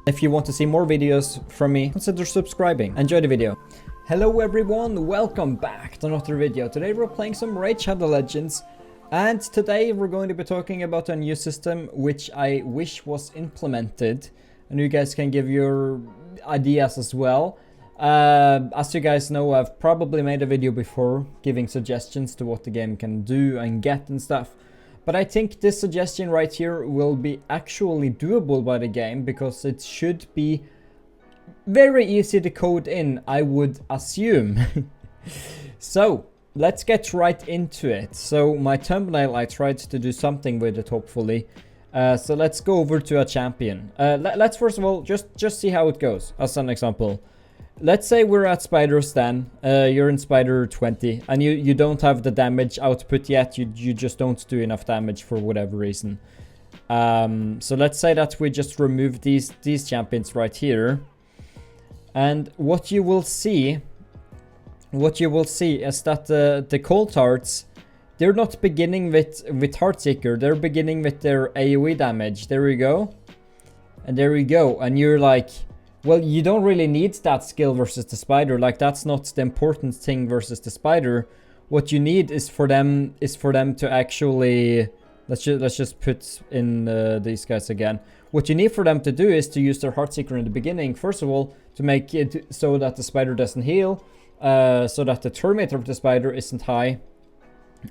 If you want to see more videos from me, consider subscribing. Enjoy the video. Hello everyone, welcome back to another video. Today we're playing some Raid Shadow Legends, and today we're going to be talking about a new system which I wish was implemented, and you guys can give your ideas as well. As you guys know, I've probably made a video before giving suggestions to what the game can do and get and stuff. But I think this suggestion right here will be actually doable by the game, because it should be very easy to code in, I would assume. So, let's get right into it. So, my thumbnail, I tried to do something with it, hopefully. So let's go over to a champion. Let's first of all just see how it goes, as an example. Let's say we're at Spider Stan, you're in Spider 20, and you don't have the damage output yet, you just don't do enough damage for whatever reason. So let's say that we just remove these champions right here. And what you will see is that the Cold Hearts, they're not beginning with Heartseeker, they're beginning with their AoE damage. There we go. And there we go. And you're like, well, you don't really need that skill versus the spider. Like, that's not the important thing versus the spider. What you need is for them to actually, let's just put in these guys again. What you need for them to do is to use their Heartseeker in the beginning, first of all, to make it so that the spider doesn't heal, so that the turn meter of the spider isn't high,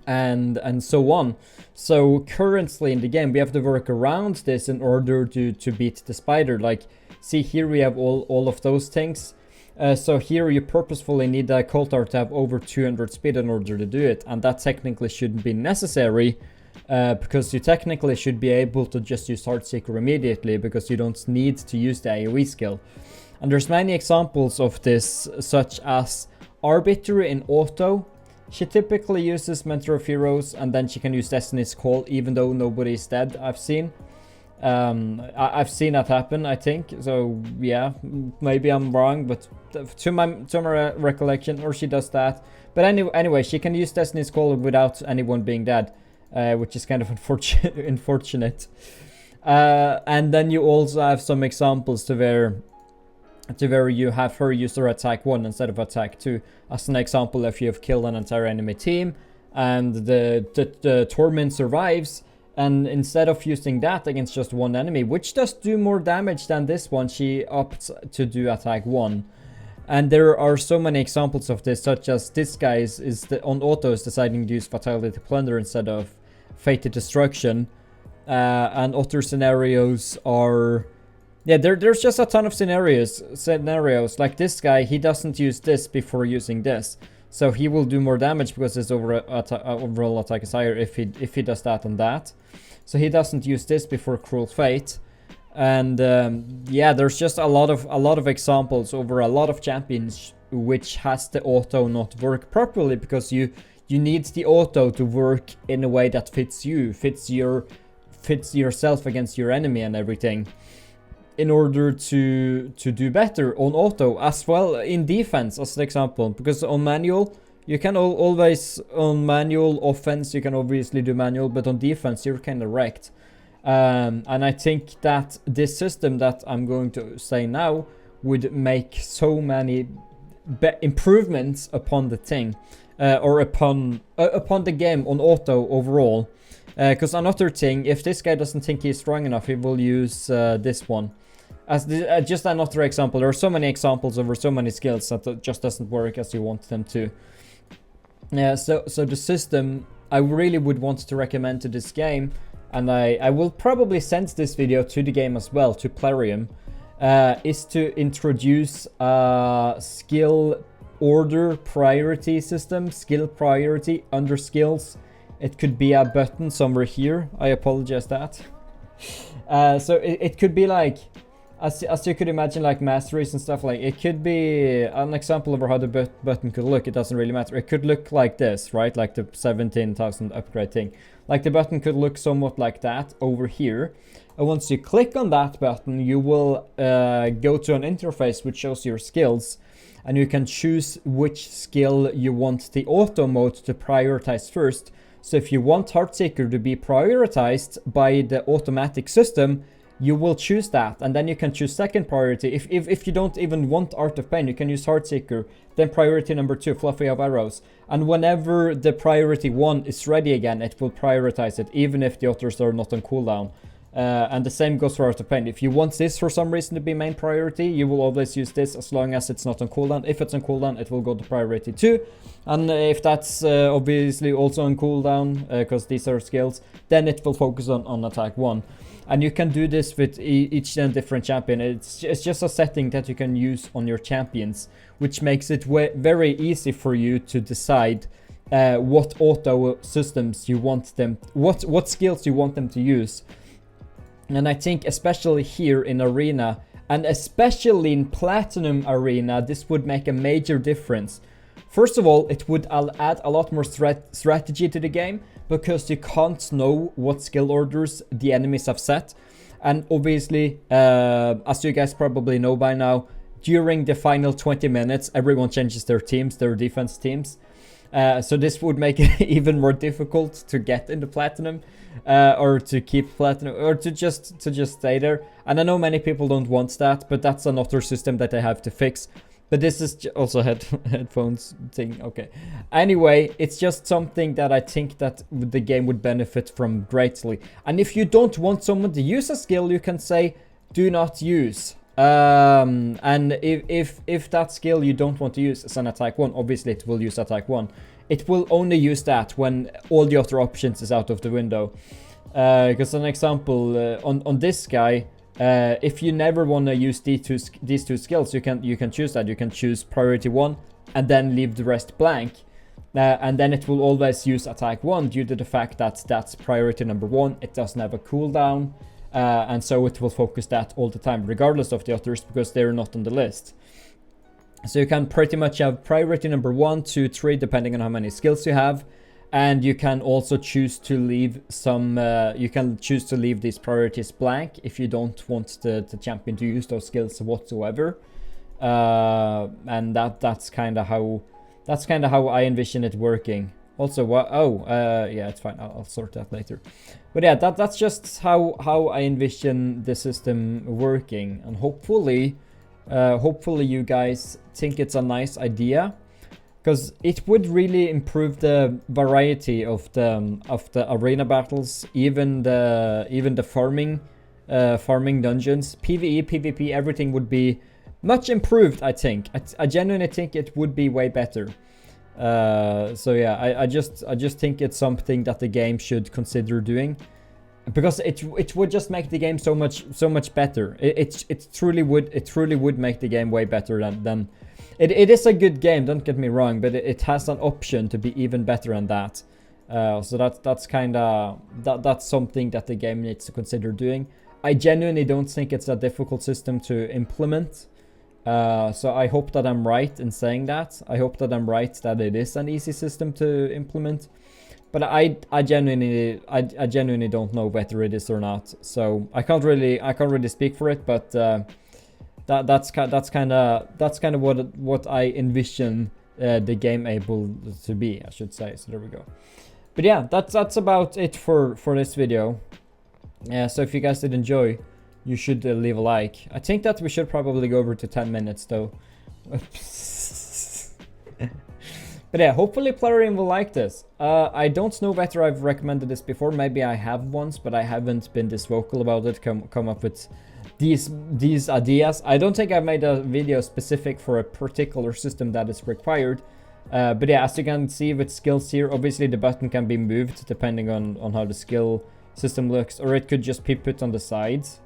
and so on. So currently in the game we have to work around this in order to beat the spider. Like, see here we have all of those things. So here you purposefully need a Cold Heart to have over 200 speed in order to do it, and that technically shouldn't be necessary, because you technically should be able to just use Heartseeker immediately, because you don't need to use the AoE skill. And there's many examples of this, such as Arbiter in auto. She typically uses Mentor of Heroes, and then she can use Destiny's Call even though nobody's dead, I've seen. I've seen that happen, I think. So yeah, maybe I'm wrong, but to my recollection, or she does that. But anyway, she can use Destiny's Call without anyone being dead, which is kind of unfortunate. And then you also have some examples to where you have her use her attack 1 instead of attack 2. As an example, if you have killed an entire enemy team and the Torment survives, and instead of using that against just one enemy, which does do more damage than this one, she opts to do attack 1. And there are so many examples of this, such as this guy on auto is deciding to use Fatality Plunder instead of Fated Destruction. And other scenarios are... yeah, there's just a ton of scenarios. Like this guy, he doesn't use this before using this. So he will do more damage because his overall attack is higher if he does that and that. So he doesn't use this before Cruel Fate. And yeah, there's just a lot of examples over a lot of champions which has the auto not work properly, because you need the auto to work in a way that fits yourself against your enemy and everything, in order to do better on auto as well in defense, as an example. Because on manual, you can always, on manual offense, you can obviously do manual, but on defense, you're kind of wrecked. And I think that this system that I'm going to say now would make so many improvements upon the thing, or upon the game on auto overall. Because another thing, if this guy doesn't think he's strong enough, he will use this one. As just another example. There are so many examples over so many skills that it just doesn't work as you want them to. So the system I really would want to recommend to this game, and I will probably send this video to the game as well, to Plarium, is to introduce a skill order priority system, skill priority under skills. It could be a button somewhere here. I apologize that. So it could be like, as you could imagine, like masteries and stuff. Like, it could be an example of how the button could look. It doesn't really matter. It could look like this, right? Like the 17,000 upgrade thing. Like, the button could look somewhat like that over here. And once you click on that button, you will go to an interface which shows your skills. And you can choose which skill you want the auto mode to prioritize first. So if you want Heartseeker to be prioritized by the automatic system, you will choose that, and then you can choose second priority. If you don't even want Art of Pain, you can use Heartseeker, then priority number 2, Fluffy of Arrows. And whenever the priority 1 is ready again, it will prioritize it, even if the others are not on cooldown. And the same goes for Art of Pain. If you want this for some reason to be main priority, you will always use this as long as it's not on cooldown. If it's on cooldown, it will go to priority 2. And if that's obviously also on cooldown, because these are skills, then it will focus on attack 1. And you can do this with each different champion. It's just a setting that you can use on your champions, which makes it very easy for you to decide what auto systems you want them, what skills you want them to use. And I think especially here in Arena, and especially in Platinum Arena, this would make a major difference. First of all, it would add a lot more strategy to the game, because you can't know what skill orders the enemies have set. And obviously, as you guys probably know by now, during the final 20 minutes, everyone changes their teams, their defense teams. So this would make it even more difficult to get into Platinum, or to keep Platinum, or to just stay there. And I know many people don't want that, but that's another system that they have to fix. But this is also headphones thing. Okay. Anyway, it's just something that I think that the game would benefit from greatly. And if you don't want someone to use a skill, you can say do not use. And if that skill you don't want to use is an attack 1, obviously it will use attack 1. It will only use that when all the other options is out of the window. Because an example, on this guy, if you never want to use these two skills, you can choose that. You can choose priority 1 and then leave the rest blank. And then it will always use attack 1 due to the fact that that's priority number 1. It doesn't have a cooldown. And so it will focus that all the time, regardless of the others, because they're not on the list. So you can pretty much have priority number 1, 2, 3, depending on how many skills you have. And you can also choose to leave some, you can choose to leave these priorities blank if you don't want the champion to use those skills whatsoever. And that's kind of how I envision it working. Also, yeah, it's fine. I'll sort that later. But yeah, that's just how I envision the system working, and hopefully you guys think it's a nice idea, because it would really improve the variety of the arena battles, even the farming dungeons, PvE, PvP, everything would be much improved. I think. I genuinely think it would be way better. So yeah, I just think it's something that the game should consider doing, because it would just make the game so much better. It truly would make the game way better than it is a good game, don't get me wrong, but it has an option to be even better than that. So that's something that the game needs to consider doing. I genuinely don't think it's a difficult system to implement. So I hope that I'm right in saying that. I hope that I'm right that it is an easy system to implement. But I genuinely don't know whether it is or not. So I can't really speak for it. But that's kind of what I envision the game able to be, I should say. So there we go. But yeah, that's about it for this video. So if you guys did enjoy, you should leave a like. I think that we should probably go over to 10 minutes though. But yeah, hopefully Plarium will like this. I don't know whether I've recommended this before. Maybe I have once, but I haven't been this vocal about it. Come up with these ideas. I don't think I've made a video specific for a particular system that is required. But yeah, as you can see with skills here, obviously the button can be moved depending on how the skill system looks, or it could just be put on the sides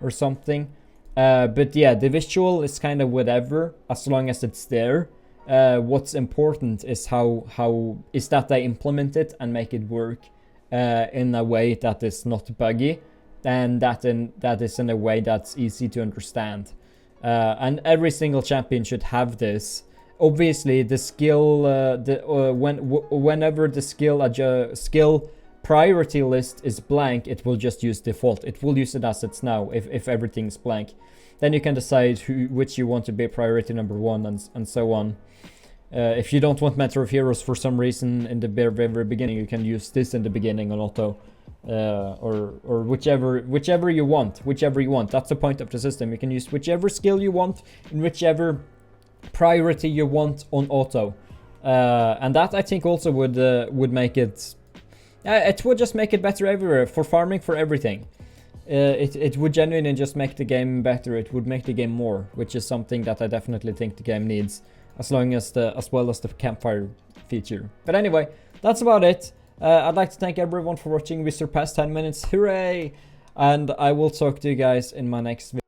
or something. But yeah, the visual is kind of whatever, as long as it's there. What's important is that they implement it and make it work in a way that is not buggy, and that is in a way that's easy to understand. And every single champion should have this. Obviously, the skill, whenever the skill priority list is blank, it will just use default. It will use it as it's now if everything's blank. Then you can decide which you want to be priority number 1 and so on. If you don't want Mentor of Heroes for some reason in the very beginning, you can use this in the beginning on auto. or whichever you want. That's the point of the system. You can use whichever skill you want in whichever priority you want on auto, and that I think also would make it. It would just make it better everywhere for farming, for everything. It would genuinely just make the game better. It would make the game more, which is something that I definitely think the game needs, as well as the campfire feature. But anyway, that's about it. I'd like to thank everyone for watching. We surpassed 10 minutes, hooray! And I will talk to you guys in my next video.